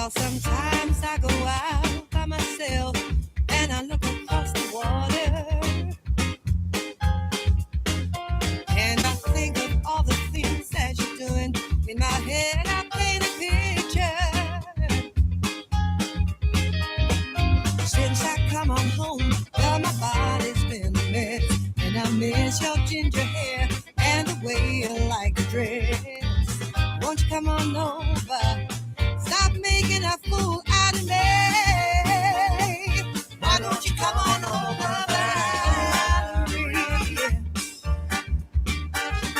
Well, sometimes I go out by myself and I look across the water and I think of all the things that you're doing. In my head, I paint a picture. Since I come on home, well, my body's been a mess, and I miss your ginger hair and the way you like to dress. Won't you come on over? Stop making a fool out of me. Why don't you come on over, Valerie?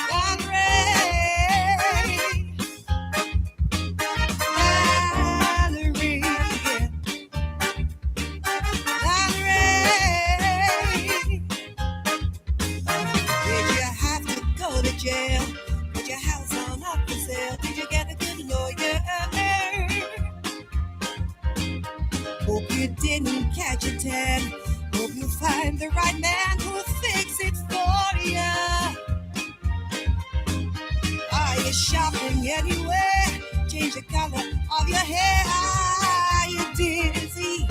Valerie, Valerie. Did you have to go to jail? Put your house on up for sale? Did you get a good lawyer? Hope you didn't catch a tan. Hope you find the right man who'll fix it for you. Are you shopping anywhere? Change the color of your hair. Are you dizzy?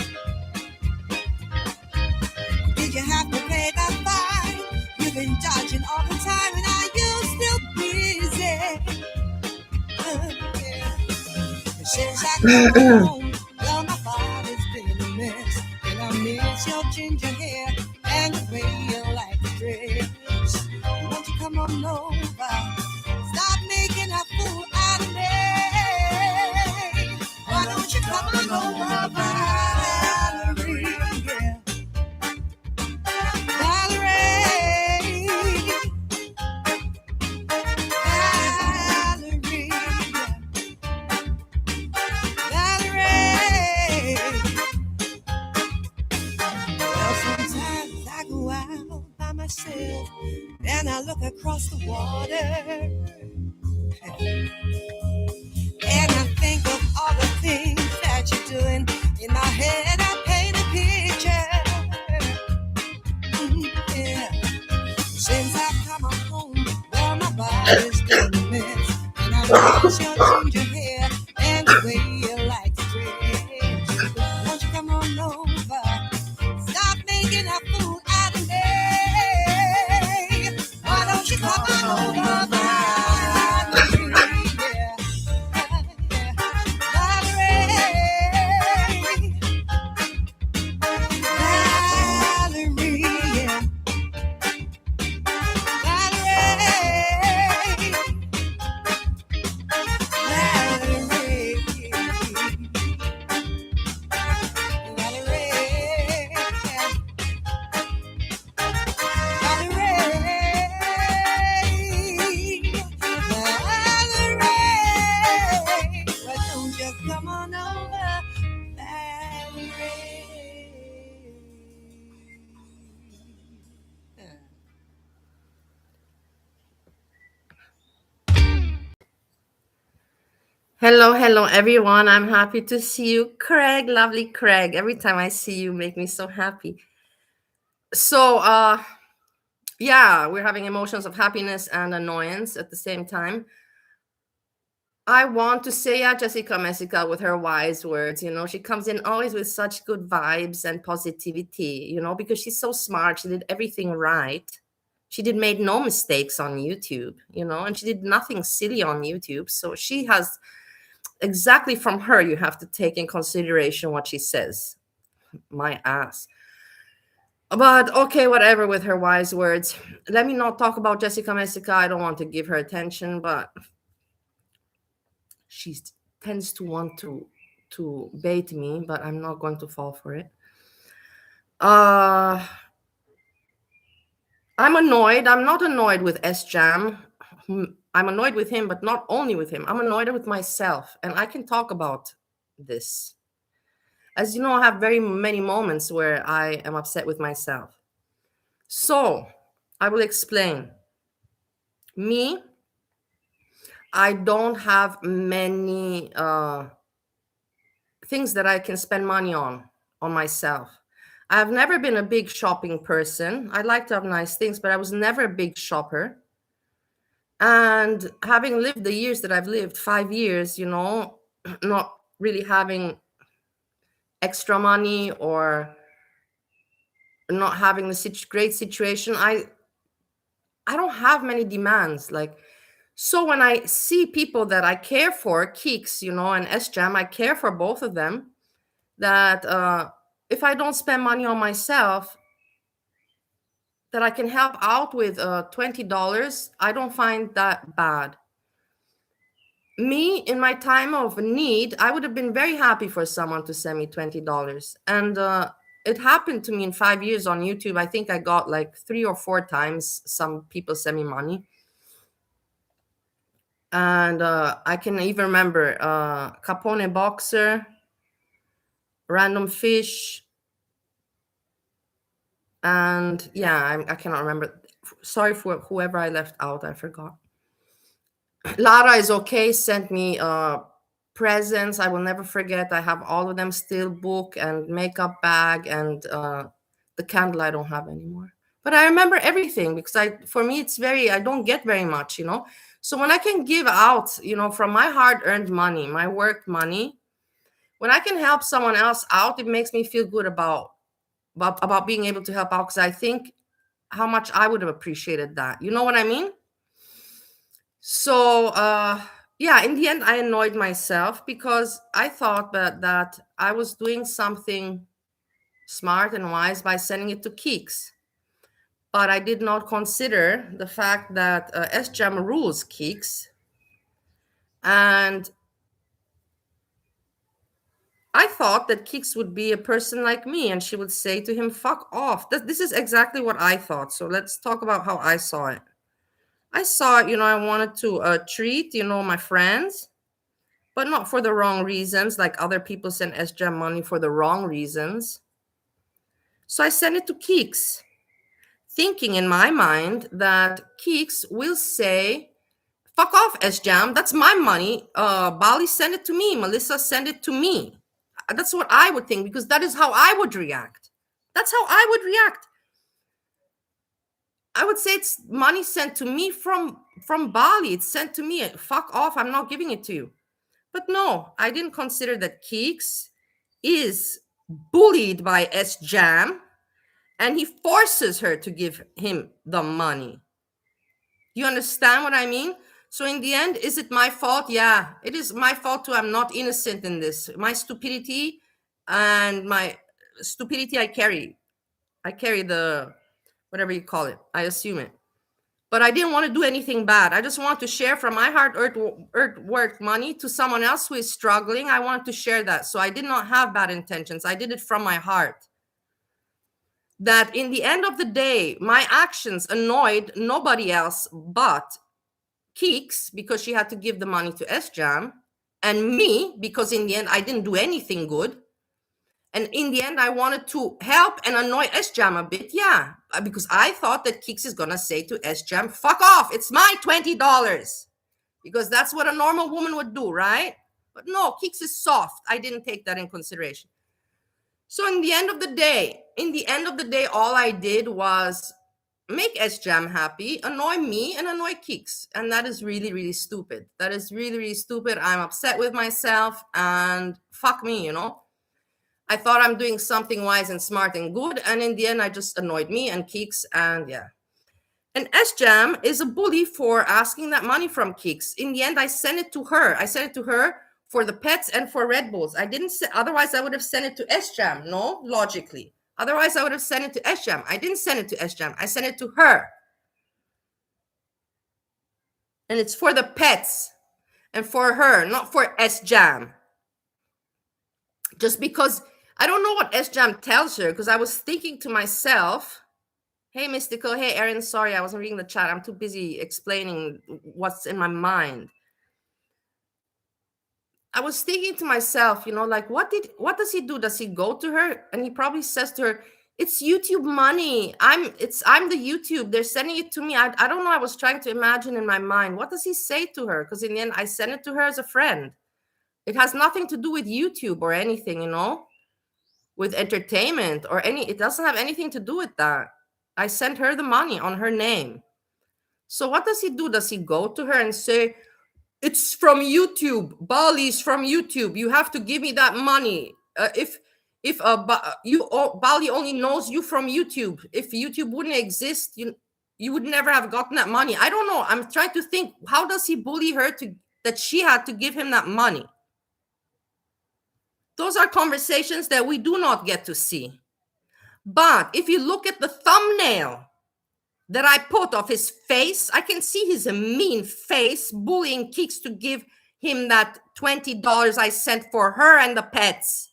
Did you have to pay that fine? You've been dodging all the time, and are you still busy? Yeah. Since I come home, well, my body's been a mess, and I miss your ginger hair and the way you like to dress. Won't you come on over? Stop making a fool out of me. Why don't you come on over, Valerie? Yeah. Valerie, Valerie, Valerie. Well, sometimes I go out by myself and I look across the water and I think of all the things that you're doing. In my head, I paint a picture. Yeah. Since I come home, well, my body's been a mess, and I miss your ginger hair and the way you like to dress. Won't you come on over? Stop making a fool out of me. Why don't you come on over, Valerie? Yeah. Valerie. Valerie, yeah. Come on over, Valerie. Hello, everyone. I'm happy to see you, Craig. Lovely Craig. Every time I see you, make me so happy. So, yeah, we're having emotions of happiness and annoyance at the same time. I want to say, Jessica Messica, with her wise words, she comes in always with such good vibes and positivity, because she's so smart. She did everything right. She made no mistakes on YouTube, and she did nothing silly on YouTube. So she has exactly from her, you have to take in consideration what she says. My ass. But okay, whatever with her wise words. Let me not talk about Jessica Messica. I don't want to give her attention, but she tends to want to bait me, but I'm not going to fall for it. I'm annoyed. I'm not annoyed with SJAM. I'm annoyed with him, but not only with him. I'm annoyed with myself, and I can talk about this. As you know, I have very many moments where I am upset with myself. So I will explain. Me, I don't have many things that I can spend money on myself. I've never been a big shopping person. I like to have nice things, but I was never a big shopper. And having lived the years that I've lived, 5 years, not really having extra money or not having the great situation, I don't have many demands. Like, so when I see people that I care for, KEEKS, and SJAM, I care for both of them, that if I don't spend money on myself, that I can help out with $20, I don't find that bad. Me, in my time of need, I would have been very happy for someone to send me $20. And it happened to me in 5 years on YouTube. I think I got like 3 or 4 times some people send me money. And I can even remember Capone Boxer, Random Fish, and yeah, I cannot remember. Sorry for whoever I left out, I forgot. Lara is okay, sent me presents. I will never forget. I have all of them still, book and makeup bag, and the candle I don't have anymore. But I remember everything because for me, I don't get very much, So when I can give out, from my hard-earned money, my work money, when I can help someone else out, it makes me feel good about being able to help out, because I think how much I would have appreciated that. You know what I mean? So yeah, in the end, I annoyed myself because I thought that I was doing something smart and wise by sending it to KEEKS. But I did not consider the fact that SJAM rules KEEKS. And I thought that KEEKS would be a person like me and she would say to him, fuck off. This is exactly what I thought. So let's talk about how I saw it. I saw it, I wanted to treat, my friends, but not for the wrong reasons. Like other people send SJAM money for the wrong reasons. So I sent it to KEEKS, thinking in my mind that KEEKS will say, fuck off, SJAM. That's my money. Bali send it to me. Melissa send it to me. That's what I would think, because that is how I would react. That's how I would react. I would say it's money sent to me from Bali. It's sent to me. Fuck off. I'm not giving it to you. But no, I didn't consider that KEEKS is bullied by SJAM and he forces her to give him the money. You understand what I mean? So in the end, is it my fault? Yeah, it is my fault too. I'm not innocent in this. My stupidity I carry. I carry the, whatever you call it. I assume it. But I didn't want to do anything bad. I just want to share from my hard-earned work money to someone else who is struggling. I wanted to share that. So I did not have bad intentions. I did it from my heart. That in the end of the day, my actions annoyed nobody else but KEEKS, because she had to give the money to SJAM, and me, because in the end, I didn't do anything good. And in the end, I wanted to help and annoy SJAM a bit, yeah, because I thought that KEEKS is going to say to SJAM, fuck off, it's my $20. Because that's what a normal woman would do, right? But no, KEEKS is soft. I didn't take that in consideration. So in the end of the day, all I did was make SJAM happy, annoy me, and annoy KEEKS. And that is really, really stupid. That is really, really stupid. I'm upset with myself, and fuck me, I thought I'm doing something wise and smart and good, and in the end, I just annoyed me and KEEKS, and yeah. And SJAM is a bully for asking that money from KEEKS. In the end, I sent it to her. I sent it to her for the pets and for Red Bulls. I didn't say, otherwise I would have sent it to SJAM, no, logically. Otherwise, I would have sent it to SJAM. I didn't send it to SJAM. I sent it to her. And it's for the pets and for her, not for SJAM. Just because I don't know what SJAM tells her, because I was thinking to myself, hey, Mystical, hey, Erin, sorry, I wasn't reading the chat. I'm too busy explaining what's in my mind. I was thinking to myself, like, what does he do? Does he go to her? And he probably says to her, it's YouTube money. I'm the YouTube. They're sending it to me. I don't know. I was trying to imagine in my mind, what does he say to her? Because in the end, I sent it to her as a friend. It has nothing to do with YouTube or anything, with entertainment or it doesn't have anything to do with that. I sent her the money on her name. So what does he do? Does he go to her and say, It's from YouTube. Bali's from YouTube. You have to give me that money. If Bali only knows you from YouTube. If YouTube wouldn't exist, you would never have gotten that money. I don't know. I'm trying to think. How does he bully her to that she had to give him that money? Those are conversations that we do not get to see. But if you look at the thumbnail that I put of his face, I can see his mean face bullying KEEKS to give him that $20 I sent for her and the pets.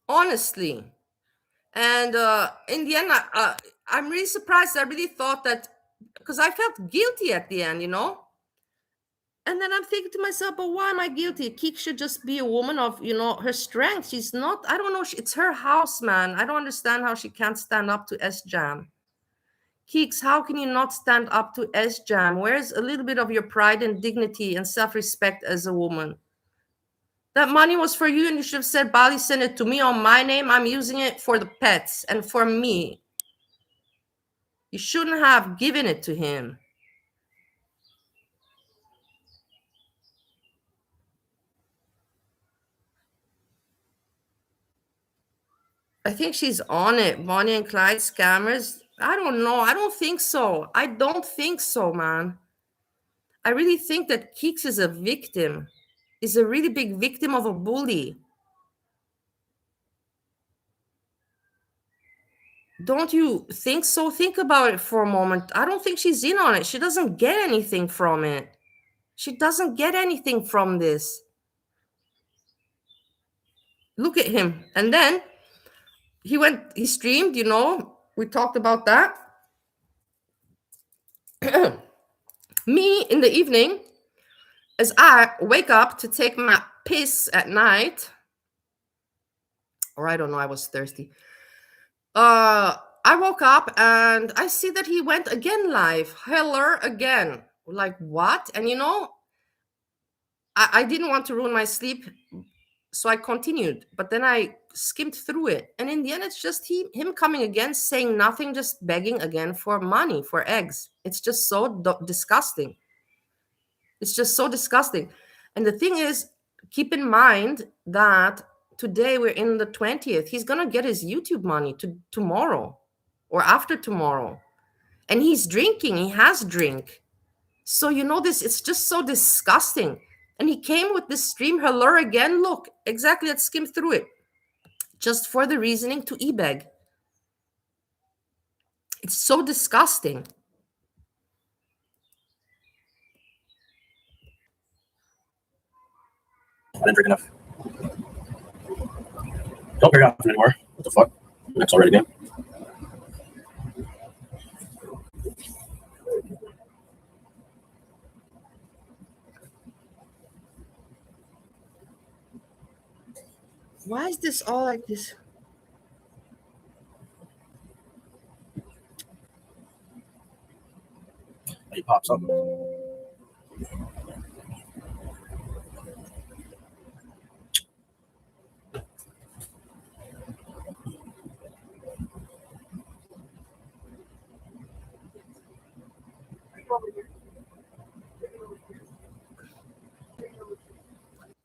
Honestly. And in the end, I'm really surprised. I really thought that, because I felt guilty at the end, And then I'm thinking to myself, but why am I guilty? KEEKS should just be a woman of, her strength. She's not, I don't know. It's her house, man. I don't understand how she can't stand up to SJAM. KEEKS, how can you not stand up to SJAM? Where's a little bit of your pride and dignity and self-respect as a woman? That money was for you, and you should have said, Bali, send it to me on my name. I'm using it for the pets and for me. You shouldn't have given it to him. I think she's on it. Bonnie and Clyde scammers. I don't know. I don't think so. I don't think so, man. I really think that KEEKS is a victim, is a really big victim of a bully. Don't you think so? Think about it for a moment. I don't think she's in on it. She doesn't get anything from it. She doesn't get anything from this. Look at him. And then he streamed, we talked about that. Me in the evening, as I wake up to take my piss at night, or I don't know, I was thirsty. I woke up and I see that he went again live. Hellur again. Like, what? And I didn't want to ruin my sleep, so I continued. But then I skimmed through it. And in the end, it's just him coming again, saying nothing, just begging again for money, for eggs. It's just so disgusting. It's just so disgusting. And the thing is, keep in mind that today we're in the 20th. He's going to get his YouTube money tomorrow or after tomorrow. And he's drinking. He has drink. So this, it's just so disgusting. And he came with this stream hellur again. Look, exactly, let's skim through it. Just for the reasoning to e-beg. It's so disgusting. I didn't drink enough. Don't drink enough anymore. What the fuck? That's already done. Why is this all like this? He pops up.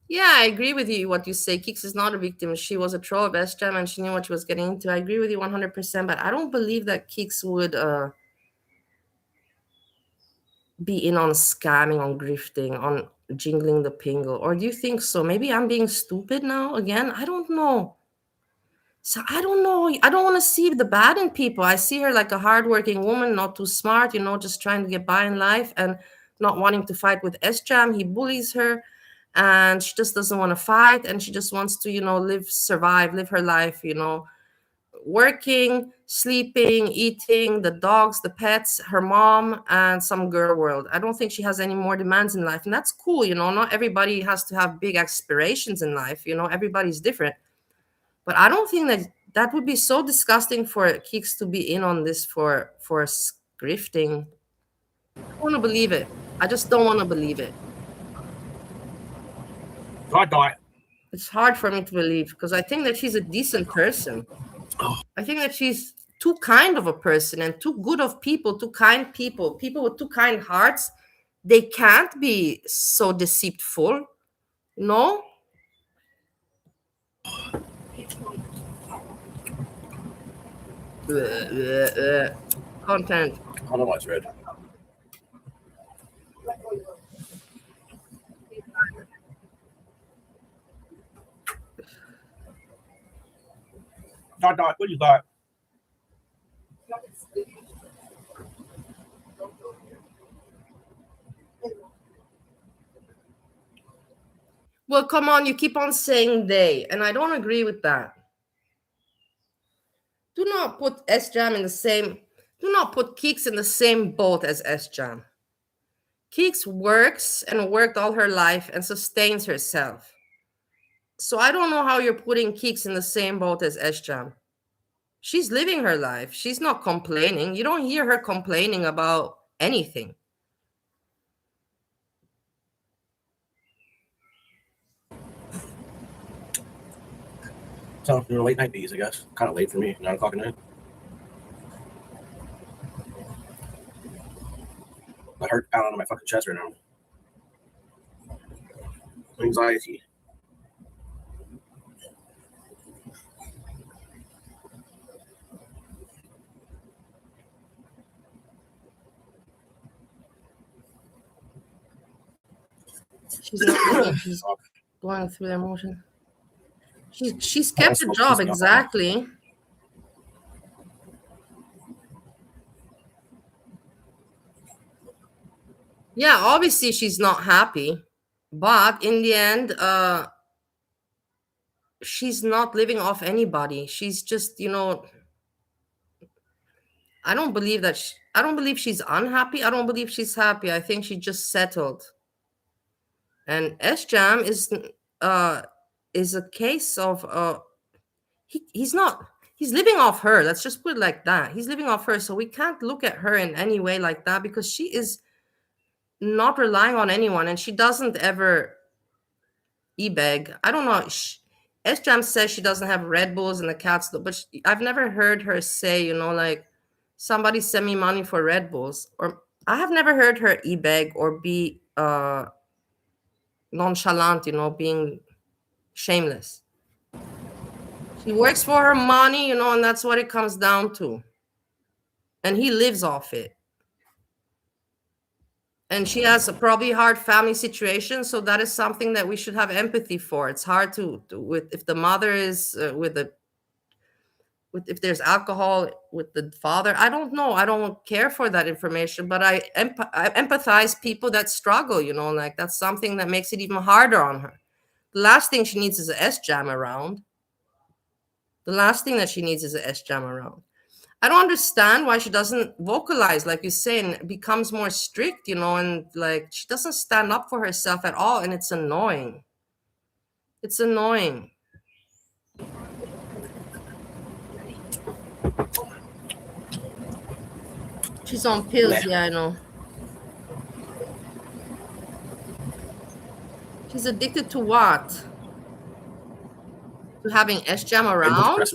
Yeah, I agree with you. What you say, KEEKS is not a victim. She was a troll of SJAM and she knew what she was getting into. I agree with you 100%. But I don't believe that KEEKS would be in on scamming, on grifting, on jingling the pingle. Or do you think so? Maybe I'm being stupid now again. I don't know. So I don't know. I don't want to see the bad in people. I see her like a hardworking woman, not too smart, just trying to get by in life and not wanting to fight with SJAM. He bullies her and she just doesn't want to fight. And she just wants to, survive, live her life, working, sleeping, eating, the dogs, the pets, her mom, and some girl world. I don't think she has any more demands in life. And that's cool. Not everybody has to have big aspirations in life. Everybody's different. But I don't think that would be so disgusting for KEEKS to be in on this for grifting. I don't want to believe it. I just don't want to believe it. God, die. It's hard for me to believe because I think that she's a decent person. I think that she's too kind of a person and too good of people, too kind people with too kind hearts. They can't be so deceitful. No? Content. I don't know why it's red. Dot, what do you got? Well, come on, you keep on saying they, and I don't agree with that. Do not put SJAM in the same, do not put KEEKS in the same boat as SJAM. KEEKS works and worked all her life and sustains herself. So I don't know how you're putting KEEKS in the same boat as SJAM. She's living her life. She's not complaining. You don't hear her complaining about anything. So, late night bees, I guess. Kind of late for me, 9 o'clock at night. I hurt down on my fucking chest right now. Anxiety. She's not she's going through the emotion. She's kept the job, exactly. Yeah, obviously she's not happy, but in the end, she's not living off anybody. She's just, I don't believe that. I don't believe she's unhappy. I don't believe she's happy. I think she just settled. And SJAM is a case of he's not. He's living off her. Let's just put it like that. He's living off her. So we can't look at her in any way like that because she is not relying on anyone and she doesn't ever e-beg. I don't know. SJAM says she doesn't have Red Bulls and the cats, but I've never heard her say, like, somebody send me money for Red Bulls. Or I have never heard her e-beg or be nonchalant, being shameless. She works for her money, and that's what it comes down to. And he lives off it. And she has a probably hard family situation, so that is something that we should have empathy for. It's hard to with if the mother is if there's alcohol with the father. I don't know. I don't care for that information, but I empathize people that struggle. Like that's something that makes it even harder on her. The last thing she needs is a SJAM around. The last thing that she needs is a SJAM around. I don't understand why she doesn't vocalize, like you say, and becomes more strict, and like she doesn't stand up for herself at all. And it's annoying. It's annoying. She's on pills, yeah, I know. She's addicted to what? To having SJAM around?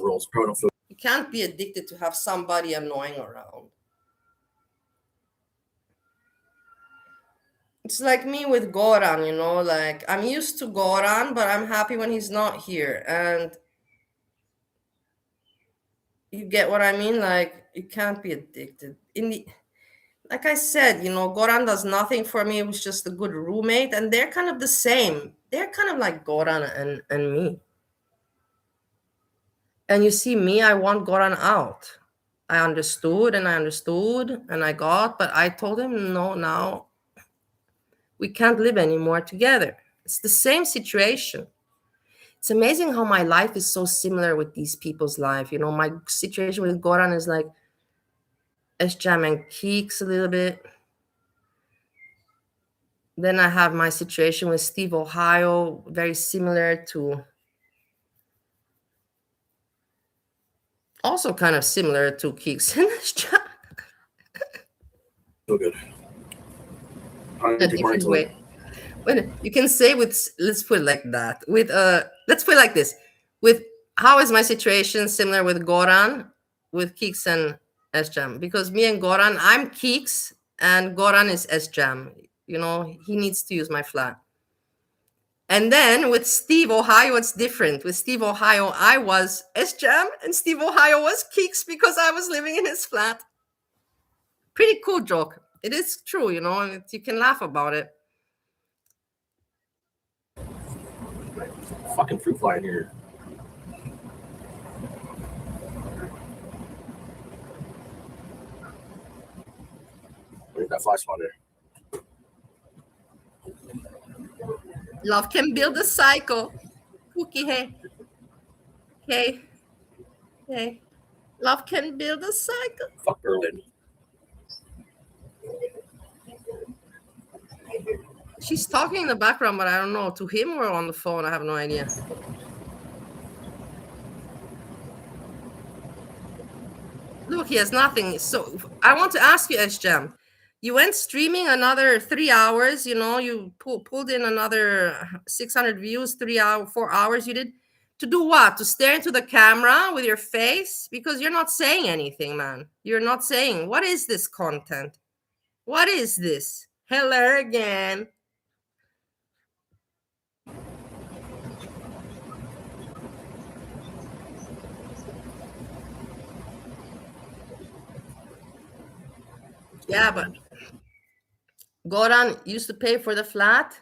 You can't be addicted to have somebody annoying around. It's like me with Goran, like I'm used to Goran, but I'm happy when he's not here. And you get what I mean? Like you can't be addicted. Like I said, Goran does nothing for me. It was just a good roommate. And they're kind of the same. They're kind of like Goran and me. And you see me, I want Goran out. I understood and I got, but I told him, no, now we can't live anymore together. It's the same situation. It's amazing how my life is so similar with these people's life. My situation with Goran is like SJAM and KEEKS a little bit. Then I have my situation with Steve Ohio, very similar to, also kind of similar to KEEKS and SJAM. So good. A different way. But you can say let's put it like that. With let's put it like this. With how is my situation similar with Goran, with KEEKS and SJAM? Because me and Goran, I'm KEEKS and Goran is SJAM. You know, he needs to use my flat. And then with Steve Ohio, it's different. With Steve Ohio, I was SJAM and Steve Ohio was KEEKS because I was living in his flat. Pretty cool joke. It is true, you know, you can laugh about it. Fucking fruit fly in here. Where's that fly swatter? Love can build a cycle. Cookie, hey. Hey. Hey. Love can build a cycle. Fuck Berlin. She's talking in the background, but I don't know, to him or on the phone. I have no idea. Look, he has nothing. So I want to ask you, SJAM. You went streaming another 3 hours, you know, you pulled in another 600 views, 4 hours you did. To do what? To stare into the camera with your face? Because you're not saying anything, man. You're not saying, what is this content? What is this? Hello again. Yeah, but Goran used to pay for the flat.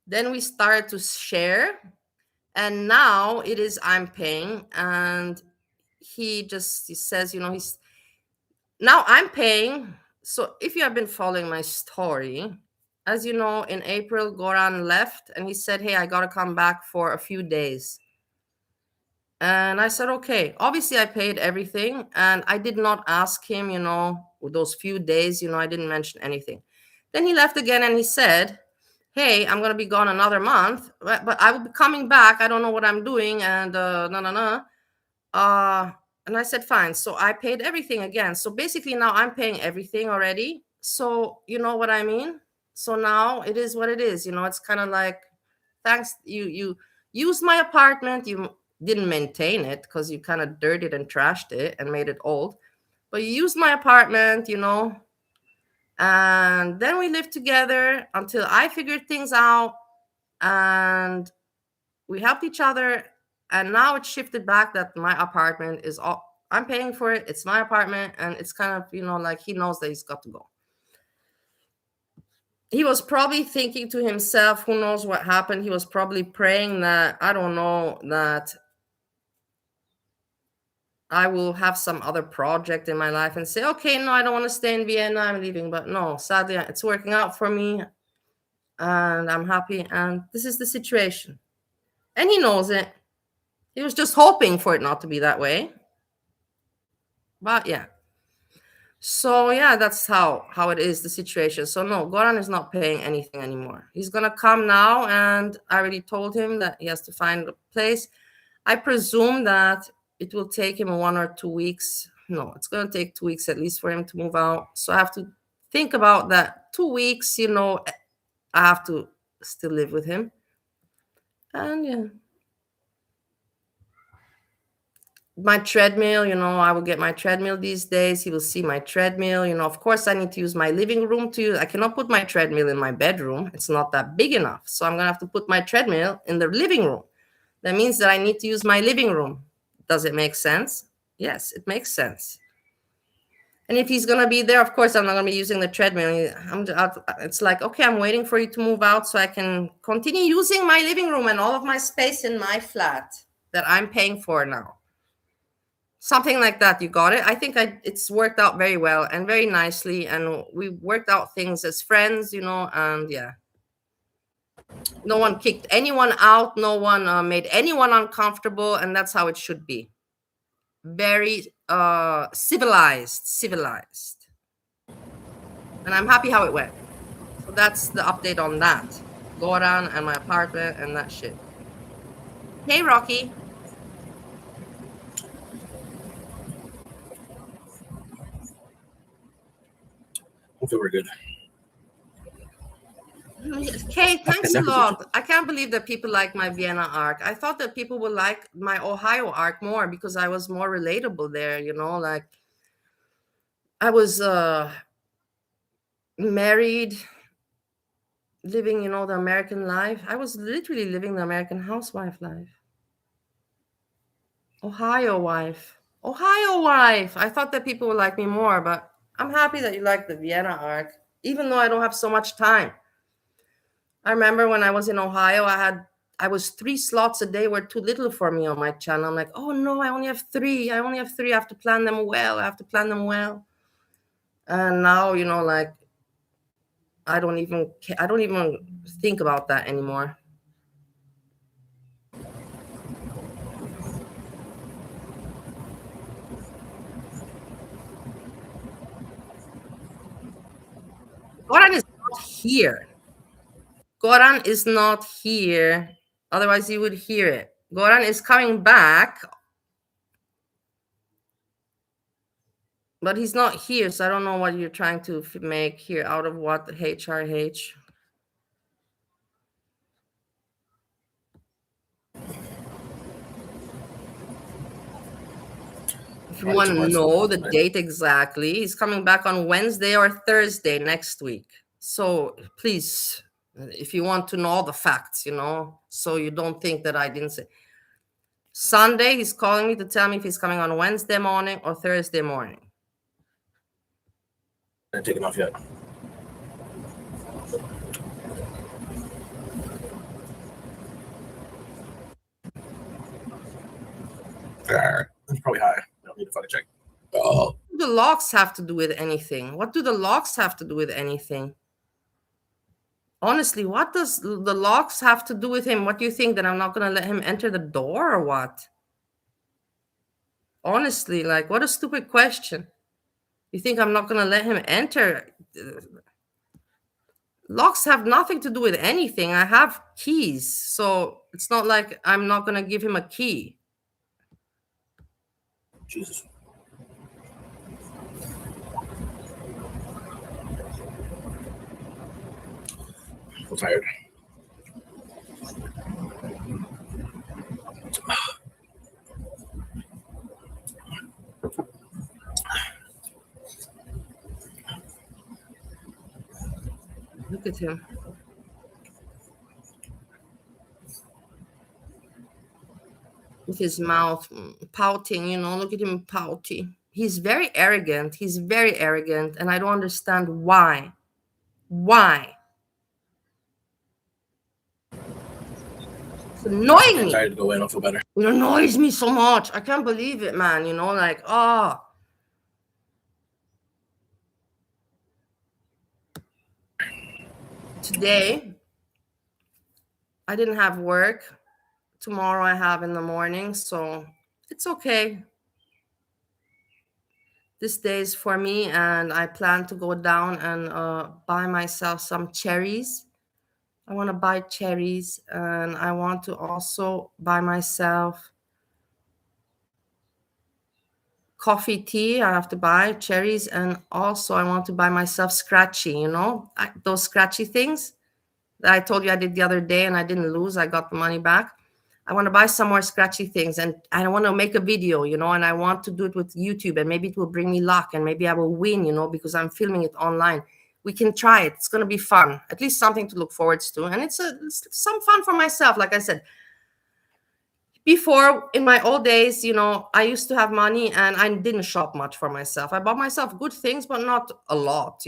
Then we started to share. And now it is I'm paying. And he says, you know, now I'm paying. So if you have been following my story, as you know, in April, Goran left and he said, hey, I got to come back for a few days. And I said, okay. Obviously, I paid everything. And I did not ask him, you know, those few days, you know, I didn't mention anything. Then he left again and he said, hey, I'm going to be gone another month, but I will be coming back. I don't know what I'm doing. And and I said, fine. So I paid everything again. So basically now I'm paying everything already. So you know what I mean? So now it is what it is. You know, it's kind of like, thanks. You used my apartment. You didn't maintain it because you kind of dirtied and trashed it and made it old. But you used my apartment, you know. And then we lived together until I figured things out. And we helped each other. And now it's shifted back that my apartment is all I'm paying for it. It's my apartment. And it's kind of, you know, like he knows that he's got to go. He was probably thinking to himself, who knows what happened. He was probably praying that, I don't know, that I will have some other project in my life and say, okay, no, I don't want to stay in Vienna. I'm leaving. But no, sadly, it's working out for me. And I'm happy. And this is the situation. And he knows it. He was just hoping for it not to be that way. But yeah. So yeah, that's how it is, the situation. So no, Goran is not paying anything anymore. He's going to come now. And I already told him that he has to find a place. I presume that it will take him 1 or 2 weeks. No, it's going to take 2 weeks at least for him to move out. So I have to think about that. 2 weeks, you know, I have to still live with him. And yeah. My treadmill, you know, I will get my treadmill these days. He will see my treadmill. You know, of course, I need to use my living room to use. I cannot put my treadmill in my bedroom. It's not that big enough. So I'm going to have to put my treadmill in the living room. That means that I need to use my living room. Does it make sense? Yes, it makes sense. And if he's going to be there, of course, I'm not going to be using the treadmill. It's like, okay, I'm waiting for you to move out so I can continue using my living room and all of my space in my flat that I'm paying for now. Something like that. You got it? I think it's worked out very well and very nicely. And we worked out things as friends, you know, and yeah. No one kicked anyone out. No one made anyone uncomfortable. And that's how it should be. Very civilized. And I'm happy how it went. So that's the update on that. Goran and my apartment and that shit. Hey, Rocky. I feel very good. Okay, thanks a lot. I can't believe that people like my Vienna arc. I thought that people would like my Ohio arc more because I was more relatable there, like I was married, living, the American life. I was literally living the American housewife life. Ohio wife. Ohio wife. I thought that people would like me more, but I'm happy that you like the Vienna arc, even though I don't have so much time. I remember when I was in Ohio, I was 3 slots a day were too little for me on my channel. I'm like, oh no, I only have 3. I only have 3. I have to plan them well. And now, like I don't even think about that anymore. Goran is not here. Goran is not here. Otherwise, you would hear it. Goran is coming back, but he's not here. So I don't know what you're trying to make here out of what HRH. If you want to know the date exactly, he's coming back on Wednesday or Thursday next week. So please, if you want to know the facts, so you don't think that I didn't say. Sunday, he's calling me to tell me if he's coming on Wednesday morning or Thursday morning. I didn't take him off yet. It's probably high. I don't need to fucking check. Oh. What do the locks have to do with anything? What do the locks have to do with anything? Honestly, what does the locks have to do with him? What do you think, that I'm not going to let him enter the door or what? Honestly, like, what a stupid question. You think I'm not going to let him enter? Locks have nothing to do with anything. I have keys, so it's not like I'm not going to give him a key. Jesus. I'm so tired. Look at him. With his mouth pouting, look at him pouting. He's very arrogant. And I don't understand why. Why? It's annoying me. I'm excited to go in. I'll feel better. It annoys me so much. I can't believe it, man. Like, oh. Today, I didn't have work. Tomorrow I have in the morning, so it's okay. This day is for me, and I plan to go down and buy myself some cherries. I want to buy cherries, and I want to also buy myself coffee, tea. I have to buy cherries, and also I want to buy myself scratchy, those scratchy things that I told you I did the other day and I didn't lose. I got the money back. I want to buy some more scratchy things, and I want to make a video, and I want to do it with YouTube, and maybe it will bring me luck, and maybe I will win, because I'm filming it online. We can try it. It's going to be fun, at least something to look forward to. And it's some fun for myself. Like I said, before, in my old days, I used to have money and I didn't shop much for myself. I bought myself good things, but not a lot,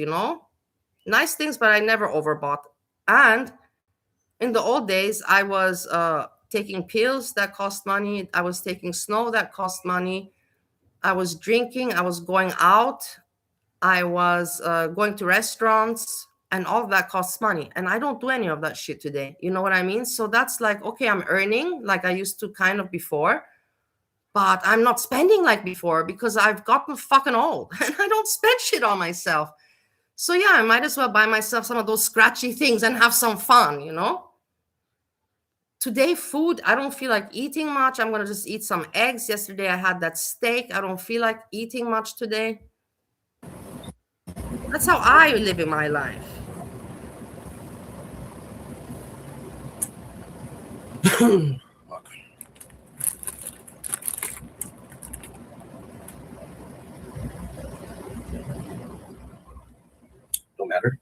nice things, but I never overbought. And in the old days, I was taking pills that cost money. I was taking snow that cost money. I was drinking. I was going out. I was going to restaurants, and all of that costs money. And I don't do any of that shit today. You know what I mean? So that's like, okay, I'm earning like I used to kind of before, but I'm not spending like before because I've gotten fucking old and I don't spend shit on myself. So yeah, I might as well buy myself some of those scratchy things and have some fun, Today, food, I don't feel like eating much. I'm going to just eat some eggs. Yesterday, I had that steak. I don't feel like eating much today. That's how I live in my life. Fuck. Don't matter.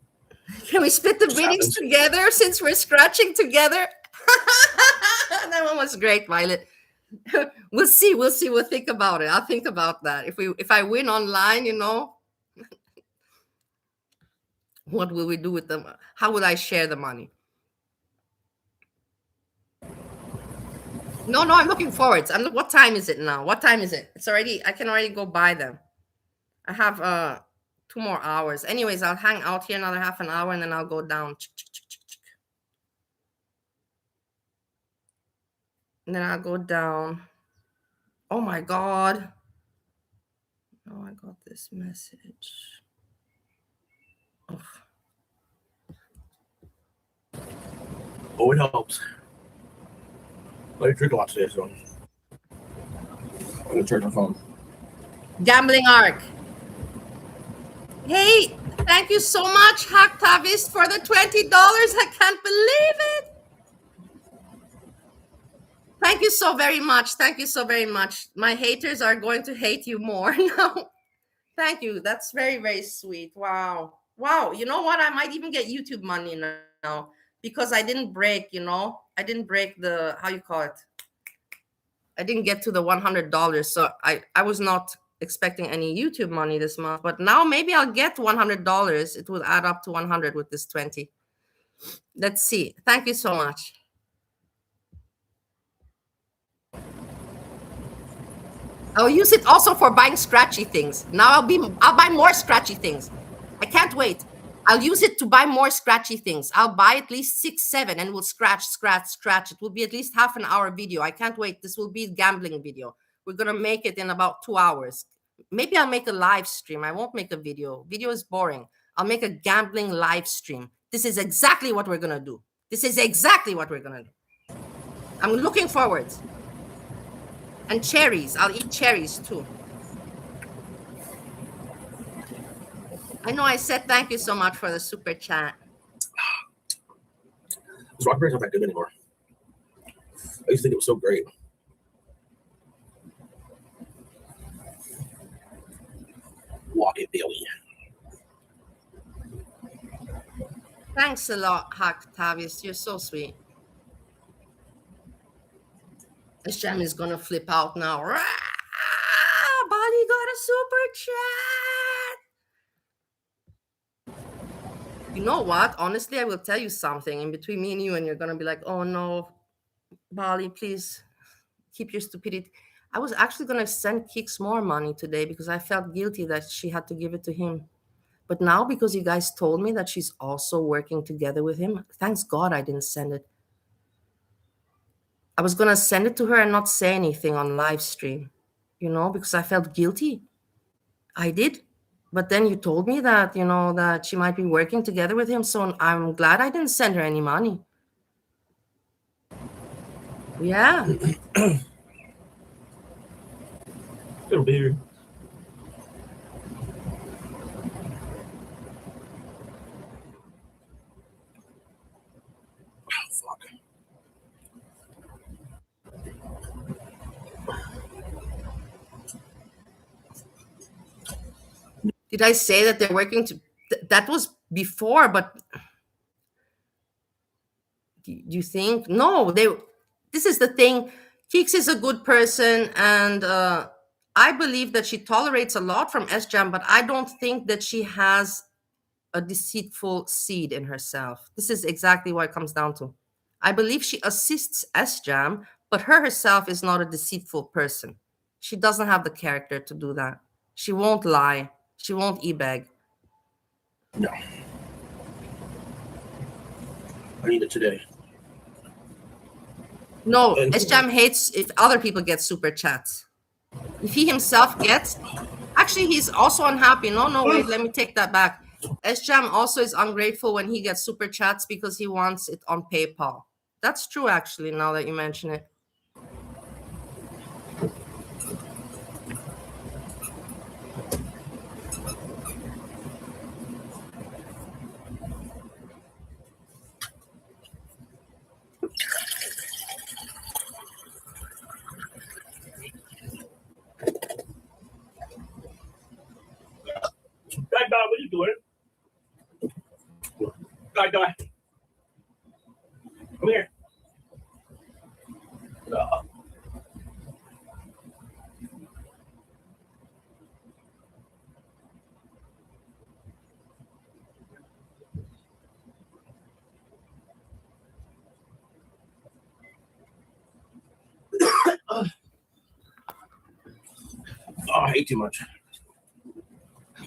Can we split the Just biddings happens. together since we're scratching together? That one was great, Violet. We'll see. We'll see. We'll think about it. I'll think about that. If I win online, what will we do with them? How will I share the money? No, I'm looking forward. What time is it now? What time is it? I can already go buy them. I have 2 more hours. Anyways, I'll hang out here another half an hour and then I'll go down. And then I'll go down. Oh my God. Oh, I got this message. Ugh. Oh, it helps. I drink a lot today, so I'm gonna charge my phone. Gambling Arc. Hey, thank you so much, Hacktavis, for the $20. I can't believe it. Thank you so very much. Thank you so very much. My haters are going to hate you more now. Thank you. That's very, very sweet. Wow. You know what? I might even get YouTube money now because I didn't break, I didn't break the, how you call it? I didn't get to the $100. So I was not expecting any YouTube money this month, but now maybe I'll get $100. It will add up to 100 with this 20. Let's see. Thank you so much. I'll use it also for buying scratchy things. Now I'll buy more scratchy things. I can't wait. I'll use it to buy more scratchy things. I'll buy at least 6, 7 and we'll scratch. It will be at least half an hour video. I can't wait. This will be a gambling video. We're going to make it in about 2 hours. Maybe I'll make a live stream. I won't make a video. Video is boring. I'll make a gambling live stream. This is exactly what we're going to do. I'm looking forward. And cherries. I'll eat cherries too. I know I said thank you so much for the super chat. This rock beer's not that good anymore. I used to think it was so great. Walk it, Billy. Thanks a lot, Hacktavis. You're so sweet. SJAM is gonna flip out now. Bali got a super chat. You know what? Honestly, I will tell you something in between me and you, and you're gonna be like, "Oh no, Bali, please keep your stupidity." I was actually gonna send KEEKS more money today because I felt guilty that she had to give it to him. But now, because you guys told me that she's also working together with him, thanks God I didn't send it. I was going to send it to her and not say anything on live stream, because I felt guilty. I did. But then you told me that, that she might be working together with him. So I'm glad I didn't send her any money. Yeah. Little beer. Did I say that they're working that was before, but do you think? No, this is the thing. KEEKS is a good person, and I believe that she tolerates a lot from SJAM, but I don't think that she has a deceitful seed in herself. This is exactly what it comes down to. I believe she assists SJAM, but herself is not a deceitful person. She doesn't have the character to do that. She won't lie. She won't e-beg. No. I need it today. No, SJAM hates if other people get super chats. If he himself gets, actually, he's also unhappy. No, wait, let me take that back. SJAM also is ungrateful when he gets super chats because he wants it on PayPal. That's true, actually, now that you mention it. doing? Go. Come here. Oh, I hate too much.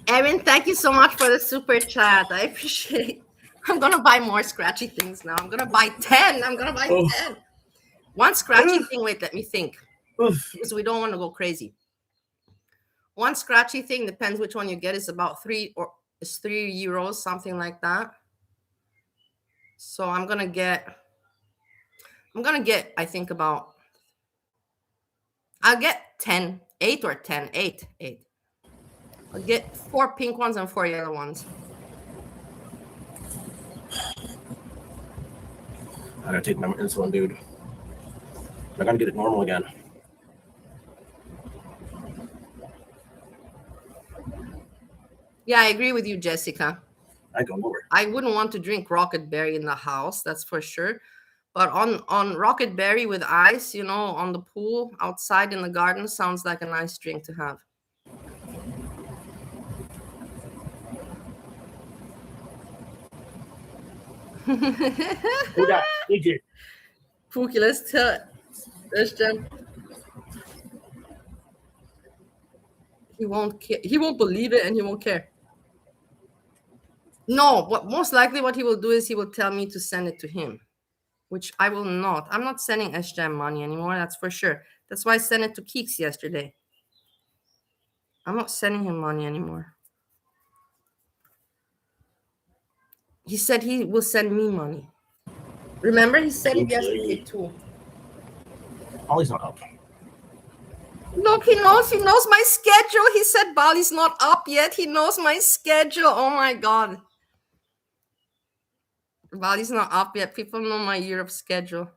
Erin, thank you so much for the super chat. I appreciate it. I'm going to buy more scratchy things now. I'm going to buy 10. 10. One scratchy thing. Wait, let me think. Because we don't want to go crazy. One scratchy thing, depends which one you get, is about €3, something like that. So I'm going to get, I think about, I'll get 10, 8 or 10, 8. I'll get 4 pink ones and 4 yellow ones. I gotta take my insulin, dude. I gotta get it normal again. Yeah, I agree with you, Jessica. I go lower. I wouldn't want to drink Rocket Berry in the house, that's for sure. But on Rocket Berry with ice, on the pool outside in the garden, sounds like a nice drink to have. Who that? AJ. Pookie, let's tell SJAM. He won't care. He won't believe it and he won't care. No, most likely what he will do is he will tell me to send it to him, which I will not. I'm not sending SJAM money anymore, that's for sure. That's why I sent it to KEEKS yesterday. I'm not sending him money anymore. He said he will send me money. Remember, he said it yesterday too. Ollie's not up. Look, he knows my schedule. He said Bali's not up yet. He knows my schedule. Oh my God. Bali's not up yet. People know my Europe schedule.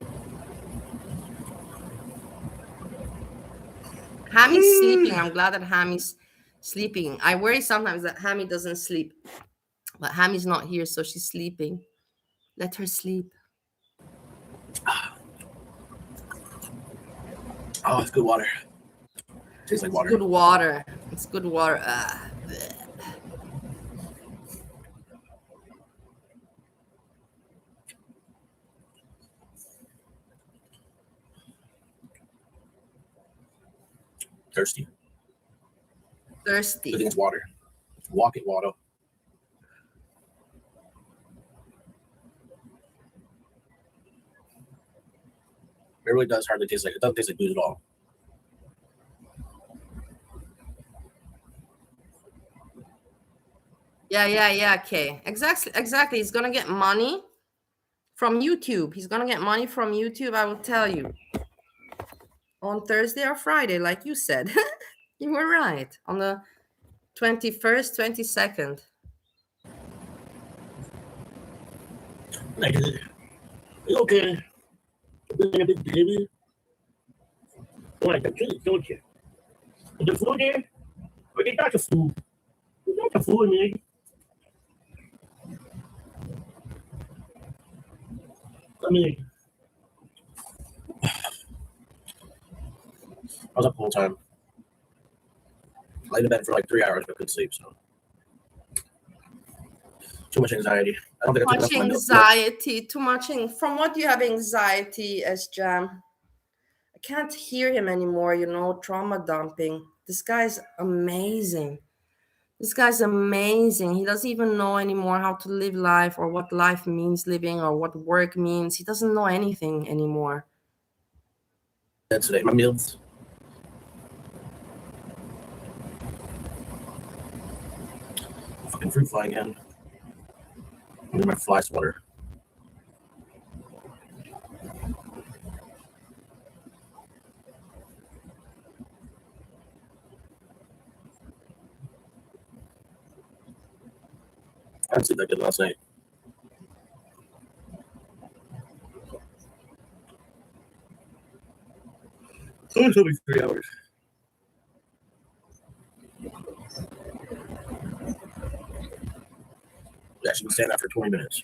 Hammy's sleeping. I'm glad that Hammy's sleeping. I worry sometimes that Hammy doesn't sleep. But Hammy's not here, so she's sleeping. Let her sleep. Oh, it's good water. Tastes like water. Good water. It's good water. Thirsty. I think it's water. Walk it, water. It really does hardly taste like, it doesn't taste like booze at all. Yeah, okay. Exactly. He's gonna get money from YouTube. I will tell you. On Thursday or Friday, like you said. You were right. On the 21st, 22nd. Okay. Being a big baby. You like the treats, don't you? Is the food there? Or they got the food? You got the food, man. I mean, I was up the whole time. I laid in bed for like 3 hours, but couldn't sleep. So too much anxiety. I don't think I took enough anxiety. Too much. From what you have anxiety, SJAM? I can't hear him anymore. Trauma dumping. This guy's amazing. He doesn't even know anymore how to live life or what life means living or what work means. He doesn't know anything anymore. That's today. My meals. Fucking fruit fly again. Look at my fly swatter. I didn't sleep that good last night. Oh, it's only 3 hours. that. She was saying that for 20 minutes.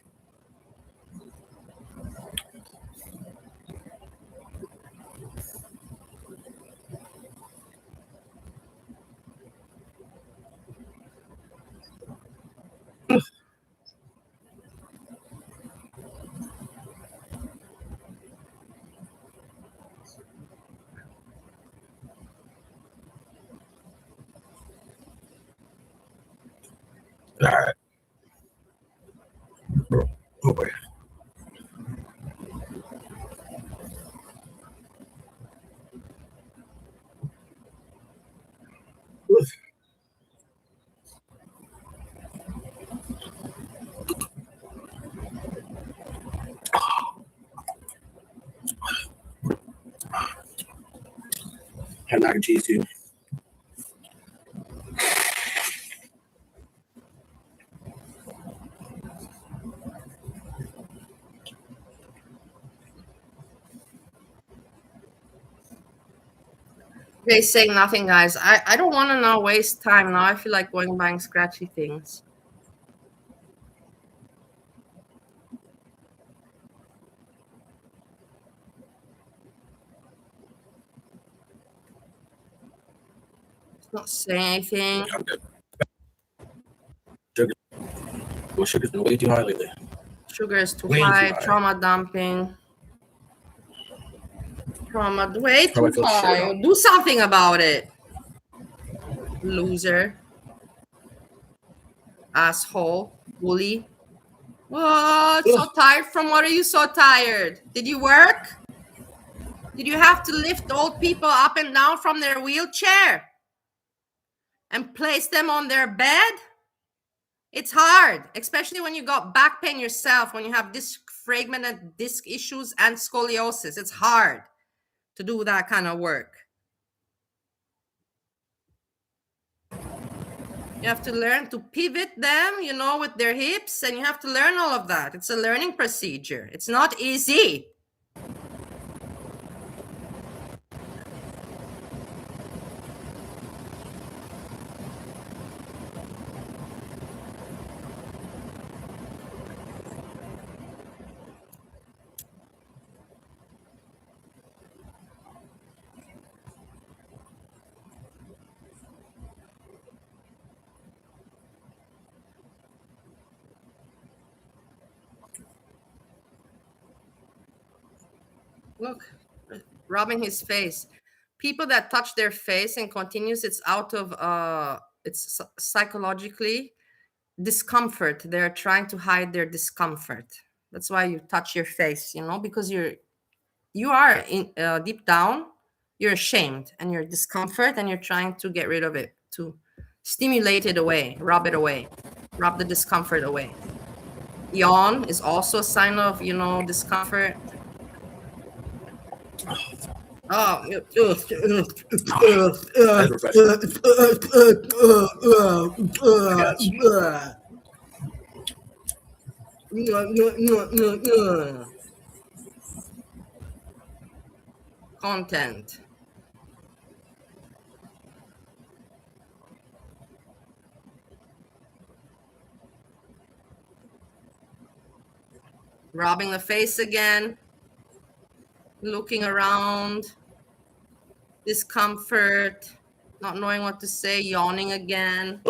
All right. Oh boy. Had mac and cheese too. They say nothing, guys. I don't want to now waste time. Now I feel like going buying scratchy things. It's not saying anything. I'm good. Sugar. Well, sugar's been way too high lately. Sugar is too Way too high. high. Trauma dumping. Trauma way How I too feel shit high. about. Do something about it. Loser. Asshole. Bully. What? So tired from what? Are you so tired? Did you work? Did you have to lift old people up and down from their wheelchair and place them on their bed? It's hard, especially when you got back pain yourself, when you have disc fragmented disc issues and scoliosis. It's hard to do that kind of work. You have to learn to pivot them, you know, with their hips, and you have to learn all of that. It's a learning procedure. It's not easy. Look, rubbing his face. People that touch their face and continues, it's out of it's psychologically discomfort. They're trying to hide their discomfort. That's why you touch your face, you know, because you are in deep down, you're ashamed and you're discomfort and you're trying to get rid of it, to stimulate it away, rub it away, rub the discomfort away. Yawn is also a sign of, you know, discomfort. Oh, content. Rubbing the face again, looking around, discomfort, not knowing what to say, yawning again,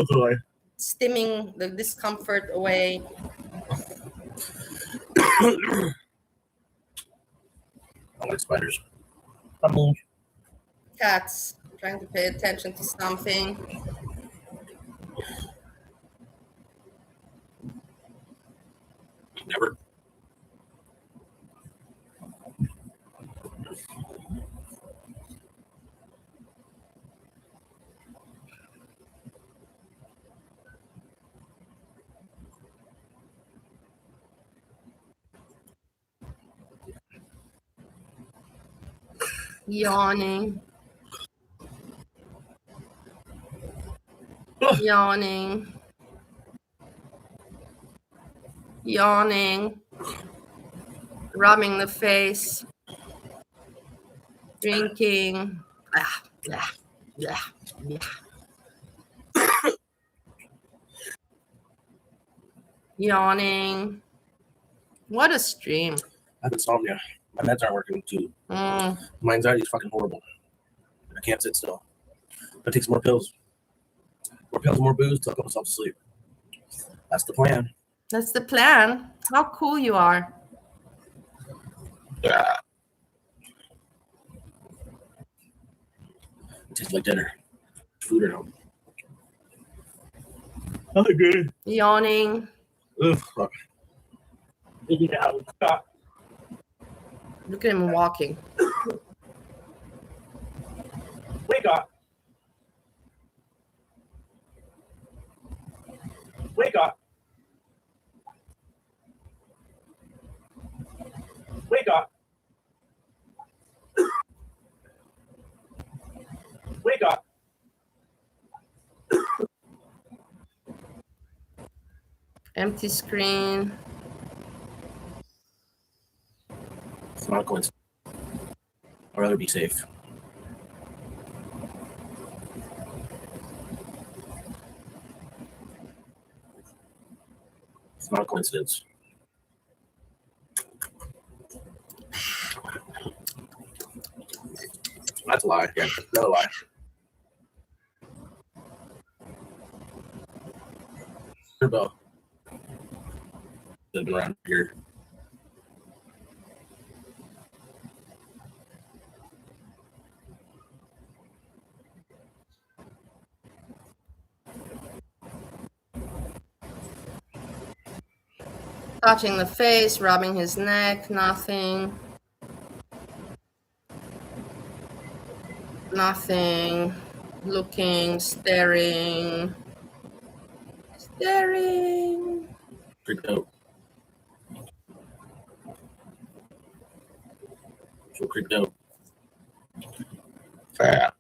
stimming the discomfort away. I like spiders. Cats trying to pay attention to something. Never. Yawning. Yawning. Yawning. Rubbing the face. Drinking. Yawning. What a stream. I have insomnia. My meds aren't working too. My anxiety is fucking horrible. I can't sit still. I take some more pills. More pills, more booze till I put myself to sleep. That's the plan. That's the plan. How cool you are. Yeah. It tastes like dinner. Food at home. Nothing good. Yawning. Ugh, fuck. Look at him walking. Wake up. Wake up. Wake up. Wake up. Empty screen. It's not a coincidence. I'd rather be safe. It's not a coincidence. That's a lie. Yeah, another lie. Turbo. They've been around here. Touching the face, rubbing his neck, nothing. Nothing. Looking, staring. Staring. Freaked out. So creeped out. Fat.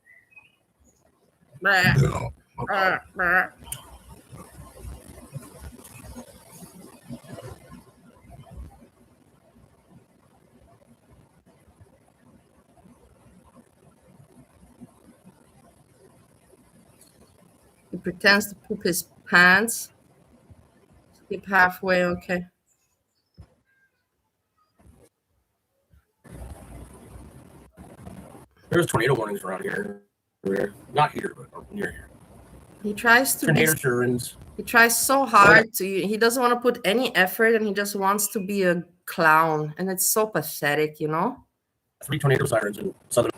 He pretends to poop his pants. Skip halfway, okay. There's tornado warnings around here. Not here, but near here. He tries to Tornado sirens. He tries so hard to. He doesn't want to put any effort, and he just wants to be a clown, and it's so pathetic, you know. 3 tornado sirens in southern.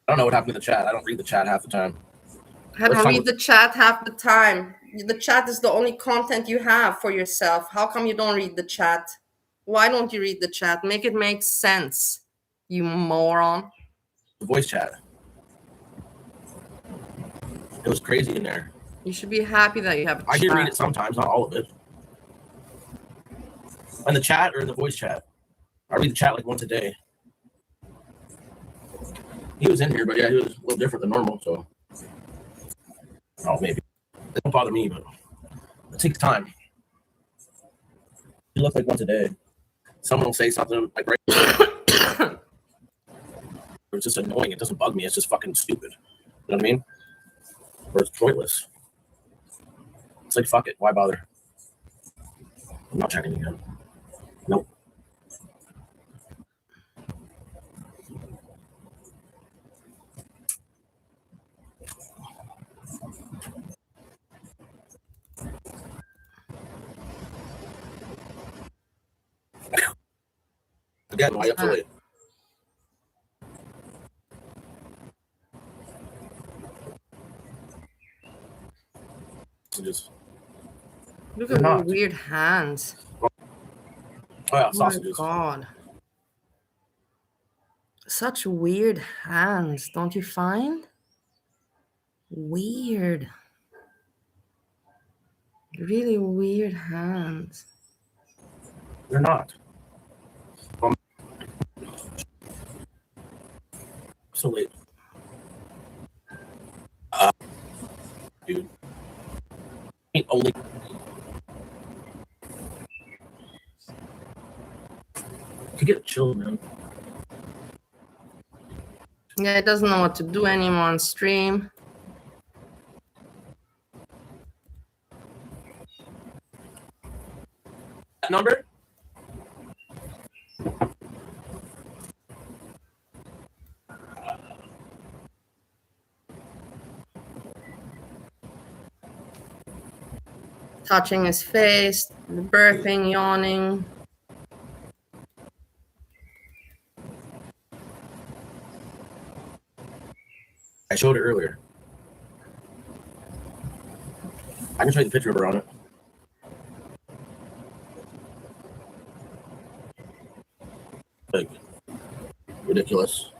I don't know what happened to the chat. I don't read the chat half the time. I don't read the chat half the time. The chat is the only content you have for yourself. How come you don't read the chat? Why don't you read the chat? Make it make sense, you moron. The voice chat. It was crazy in there. You should be happy that you have a chat. I can read it sometimes, not all of it. And the chat or the voice chat? I read the chat like once a day. He was in here, but yeah, he was a little different than normal, so. Oh, maybe. It don't bother me, but it takes time. You look like once a day. Someone will say something like right. It's just annoying. It doesn't bug me. It's just fucking stupid. You know what I mean? Or it's pointless. It's like, fuck it. Why bother? I'm not checking again. Nope. Again, why up so late? Just Look at the weird hands. Oh yeah, sausages. Oh my God. Such weird hands, don't you find? Weird. Really weird hands. They're not. So late. Dude. Ain't only. You get chilled, man. Yeah, it doesn't know what to do anymore on stream. That number? Touching his face, burping, yawning. I showed it earlier. I can show you the picture of her on it. Like, ridiculous.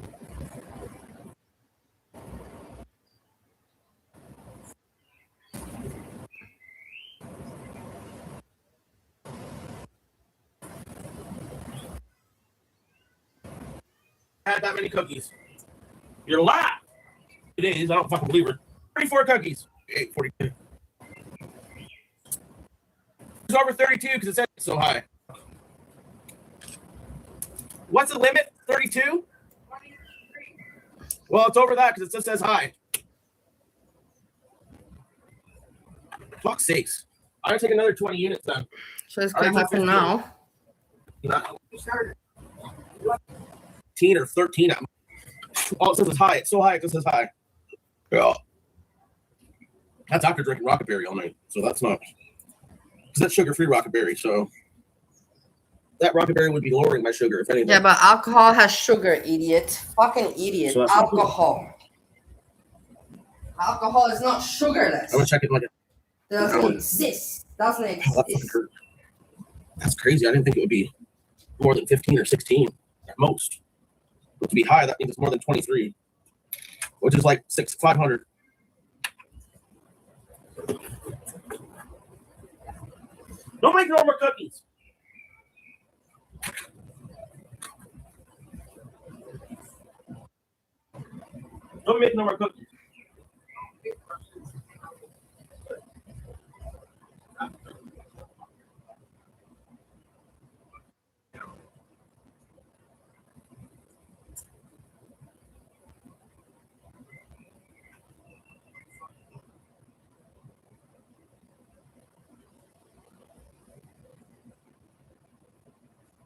Had that many cookies. You're lying. It is. I don't fucking believe her. 34 cookies. 42. It's over 32 because it says it's so high. What's the limit? 32? Well, it's over that because it just says high. Fuck's sakes. I'm going to take another 20 units then. So it's going to happen now. 15 or 13. Oh, it says it's high. It's so high, it just says high. Yeah. That's after drinking Rocket Berry all night. So that's not. Because that's sugar-free Rocket Berry. So that Rocket Berry would be lowering my sugar, if anything. Yeah, but alcohol has sugar, idiot. Fucking idiot. So alcohol. Alcohol is not sugarless. I'm going to check it like it doesn't exist. Doesn't exist. That's crazy. I didn't think it would be more than 15 or 16 at most. But to be high, that means it's more than 23, which is like 500. Don't make no more cookies. Don't make no more cookies.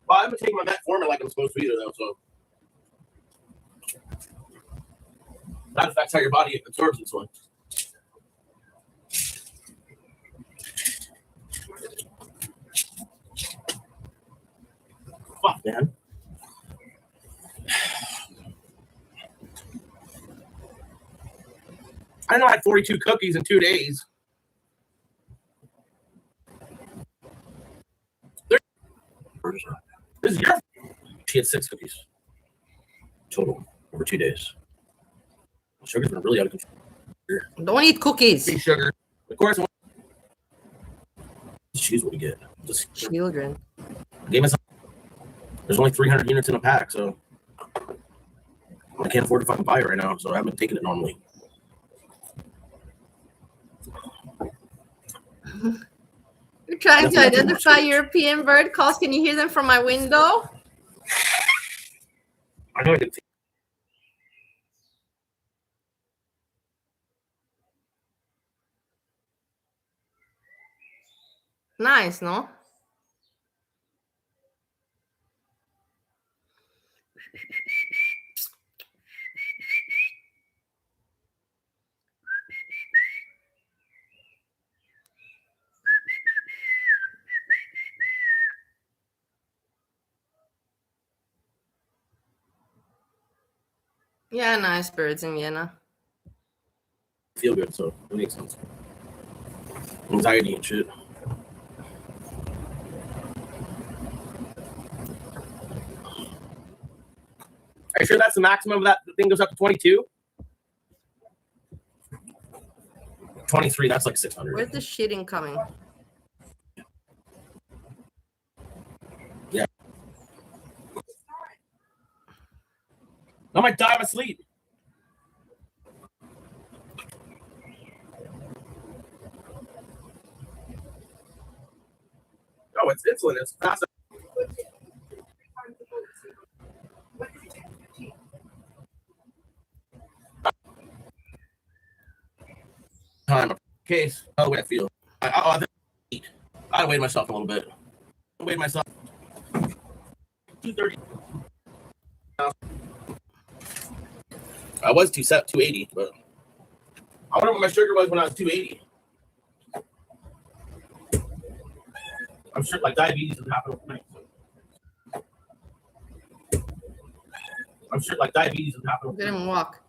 Well, I haven't taken my metformin like I'm supposed to either, though, so that affects how your body absorbs insulin. Fuck, man. I know I had 42 cookies in 2 days. This is your. She had 6 cookies total over 2 days. Sugar's been really out of control. Don't eat cookies. Big sugar. Of course. Choose what we get. Just children. Game is. There's only 300 units in a pack, so I can't afford to fucking buy it right now. So I haven't taken it normally. You're trying to identify European bird calls. Can you hear them from my window? I know I didn't. Nice, no? Yeah, nice birds in Vienna. Feel good, so it makes sense. Anxiety and shit. Are you sure that's the maximum of that? The thing goes up to 22? 23, that's like 600. Where's the shitting coming? Yeah. I might die of sleep. Oh, it's insulin. It's fast. case, the way I feel. I weighed myself a little bit. I weighed myself 230. I was 280, but I wonder what my sugar was when I was 280. I'm sure like diabetes doesn't happen overnight. I'm sure like diabetes doesn't happen overnight. Didn't walk.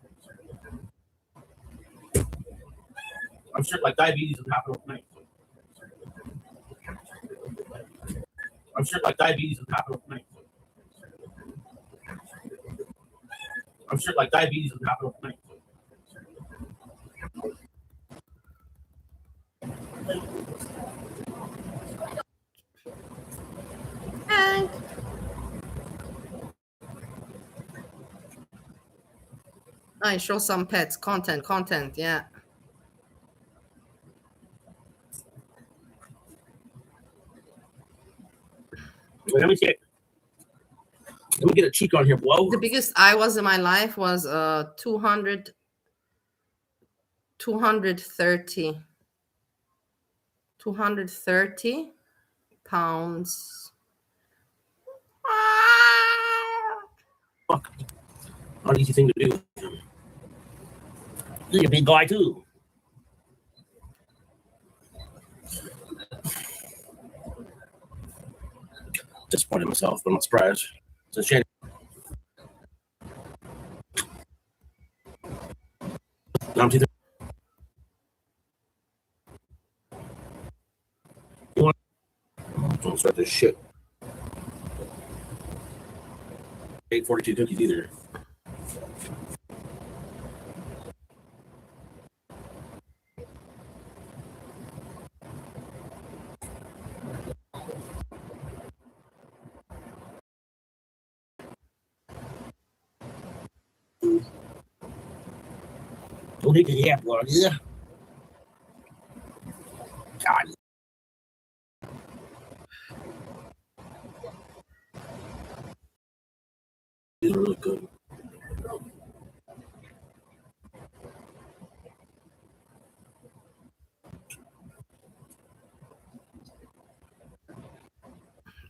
I'm sure like diabetes doesn't happen overnight. I'm sure like diabetes doesn't happen overnight. I'm sure like diabetes doesn't happen overnight. Hank. I show some pets content. Yeah. Let me get a cheek on here, blow. The biggest I was in my life was 230 pounds. Fuck. Not an easy thing to do. You're a big guy too. Disappointed myself, but I'm not surprised. It's a shame. Now I'm 230. Don't start this shit. 842 cookies either. Don't hit the app, Lord. Yeah. God. These are really good.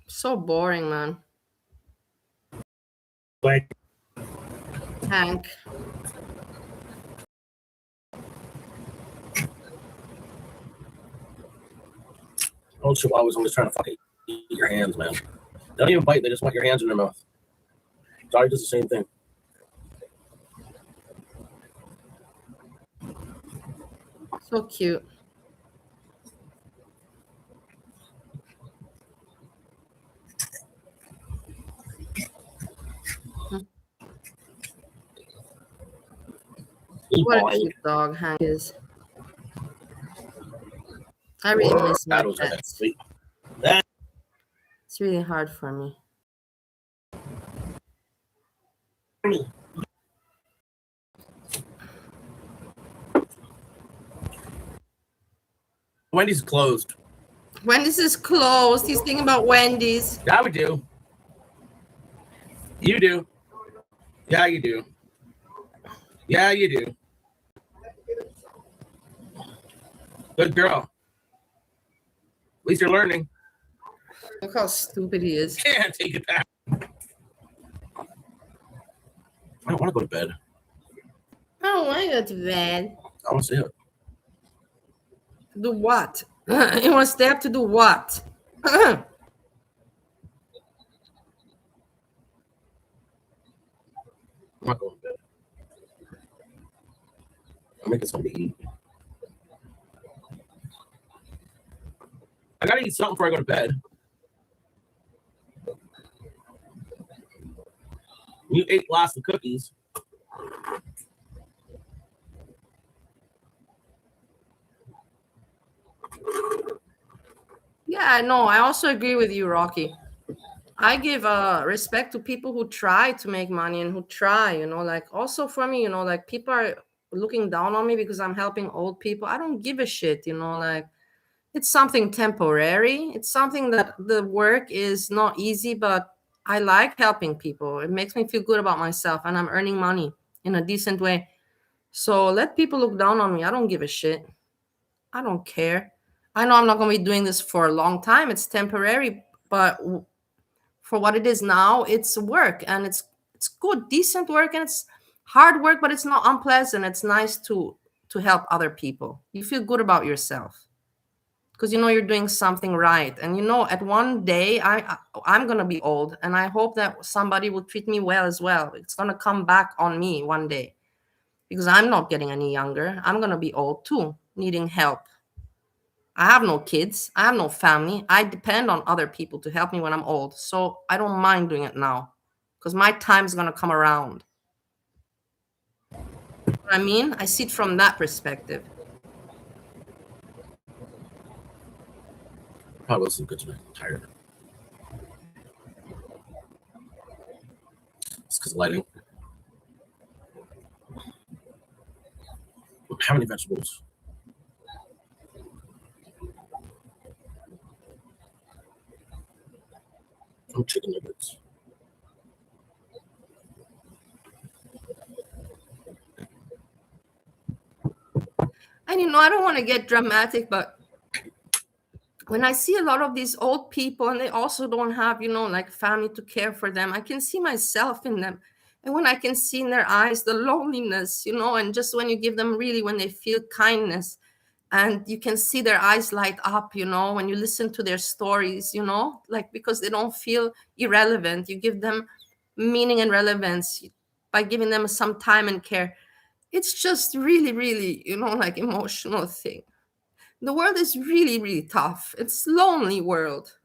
So boring, man. Like, Hank. oh, Chihuahuas always trying to fucking eat your hands, man. They don't even bite, they just want your hands in their mouth. Doggy does the same thing. So cute. What a cute dog Hank is. I really miss my pets. It's really hard for me. Wendy's closed. Wendy's is closed. He's thinking about Wendy's. Yeah, we do. You do. Yeah, you do. Yeah, you do. Good girl. At least you're learning. Look how stupid he is. Can't take it back. I don't want to go to bed. I don't want to go to bed. I want to see it. Do what? He wants to stay up to do what? I'm not going to bed. I'm making something to eat. I gotta eat something before I go to bed. You ate lots of cookies. Yeah, no, I also agree with you, Rocky. I give respect to people who try to make money and who try, like also for me, like people are looking down on me because I'm helping old people. I don't give a shit, like it's something temporary. It's something that the work is not easy, but I like helping people. It makes me feel good about myself and I'm earning money in a decent way. So let people look down on me. I don't give a shit. I don't care. I know I'm not going to be doing this for a long time. It's temporary, but for what it is now, it's work, and it's good, decent work, and it's hard work, but it's not unpleasant. It's nice to help other people. You feel good about yourself because you know you're doing something right, and you know at one day I'm gonna be old, and I hope that somebody will treat me well as well. It's gonna come back on me one day because I'm not getting any younger. I'm gonna be old too, needing help. I have no kids. I have no family. I depend on other people to help me when I'm old. So I don't mind doing it now because my time's going to come around. You know what I mean? I see it from that perspective. Probably wasn't good tonight. I'm tired. It's because of lighting. How many vegetables? Oh, chicken nuggets. And you know, I don't want to get dramatic, but when I see a lot of these old people and they also don't have, you know, like family to care for them, I can see myself in them. And when I can see in their eyes the loneliness, you know, and just when you give them really, when they feel kindness, and you can see their eyes light up, you know, when you listen to their stories, you know, like because they don't feel irrelevant. You give them meaning and relevance by giving them some time and care. It's just really, really, you know, like emotional thing. The world is really, really tough. It's lonely world.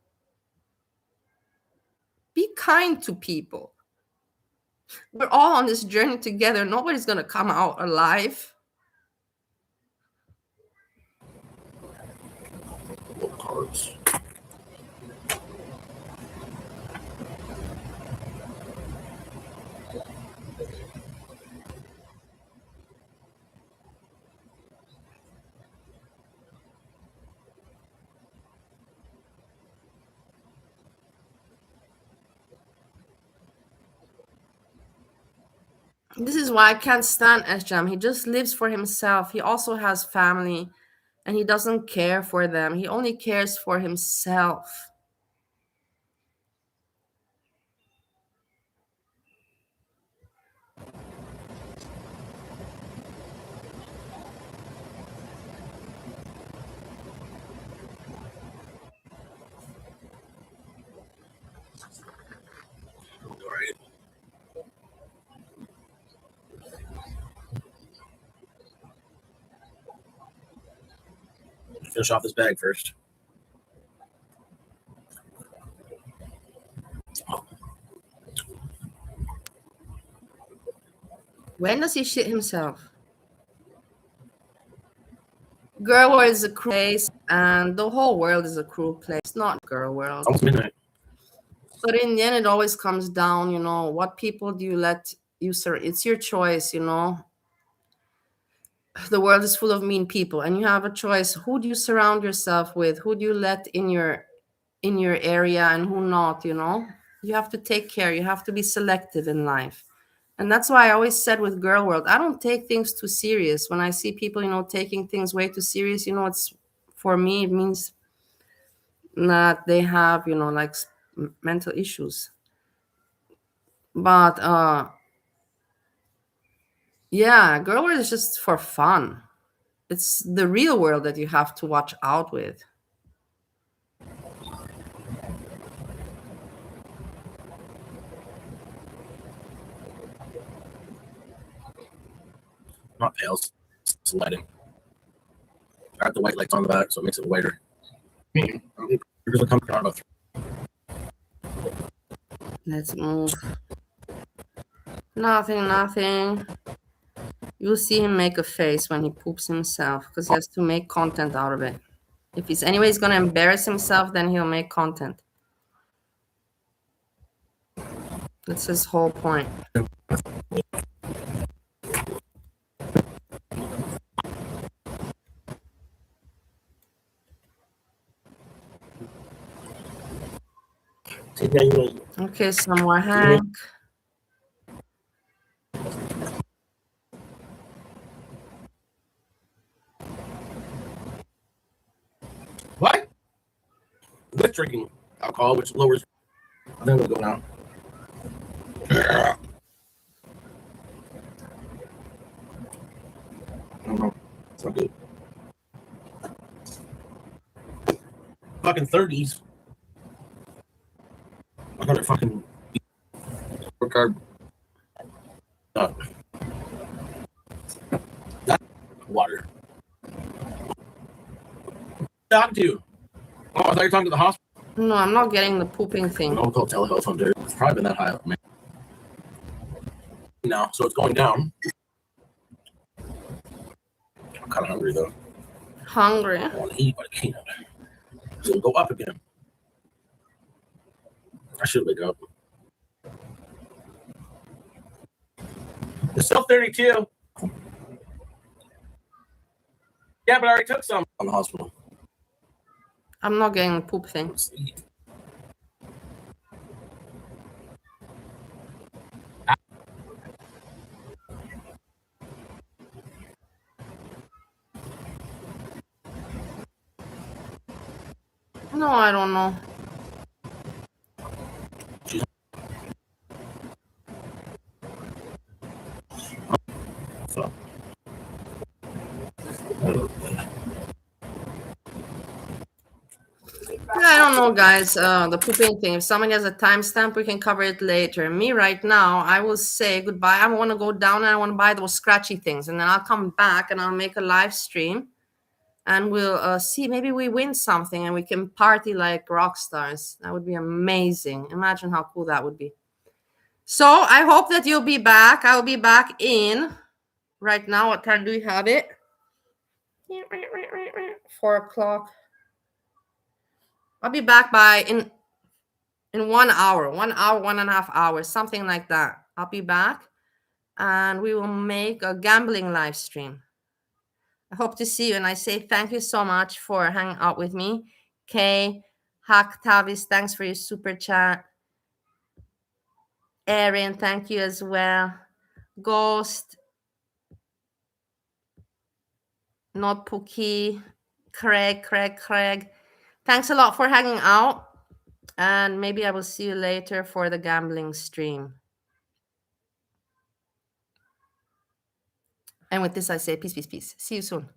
Be kind to people. We're all on this journey together. Nobody's going to come out alive. Low carbs. This is why I can't stand SJAM. He just lives for himself. He also has family and he doesn't care for them. He only cares for himself. All right. Finish off this bag first. When does he shit himself? Girl World is a cruel place, and the whole world is a cruel place. It's not Girl World. Almost midnight. But in the end, it always comes down, you know, what people do you let you serve? It's your choice, you know. The world is full of mean people, and you have a choice. Who do you surround yourself with? Who do you let in your area, and who not? You know, you have to take care. You have to be selective in life. And that's why I always said with Girl World, I don't take things too serious. When I see people, you know, taking things way too serious, you know, it's for me, it means that they have, you know, like mental issues. But yeah, Girl World is just for fun. It's the real world that you have to watch out with. Not pale. It's lighting. I got the white lights on the back, so it makes it whiter. Let's move. Nothing. You'll see him make a face when he poops himself because he has to make content out of it. If he's anyways going to embarrass himself, then he'll make content. That's his whole point. Okay, some more Hank. with drinking alcohol, which lowers. Then we'll go down. I don't know. It's not good. Fucking 30s. I got a fucking card. That water. Talk to you. Oh, I thought you were talking to the hospital. No, I'm not getting the pooping thing. I'll call telehealth on there. It's probably been that high up, man. Now, so it's going down. I'm kind of hungry though. Hungry? I want to eat, but I can't. So it'll go up again. I should wake up. It's still 32. Yeah, but I already took some on the hospital. I'm not getting the poop thing. No, I don't know. So. I don't know, guys. The pooping thing. If somebody has a timestamp, we can cover it later. Me right now, I will say goodbye. I want to go down and I want to buy those scratchy things, and then I'll come back and I'll make a live stream, and we'll see. Maybe we win something and we can party like rock stars. That would be amazing. Imagine how cool that would be. So I hope that you'll be back. I'll be back in right now. What time do we have it? 4 o'clock. I'll be back by in 1 hour, 1 hour, 1.5 hours, something like that. I'll be back and we will make a gambling live stream. I hope to see you. And I say thank you so much for hanging out with me. Kay, Hack Tavis, thanks for your super chat. Erin, thank you as well. Ghost, Not Pookie, Craig. Thanks a lot for hanging out. And maybe I will see you later for the gambling stream. And with this, I say peace, peace, peace. See you soon.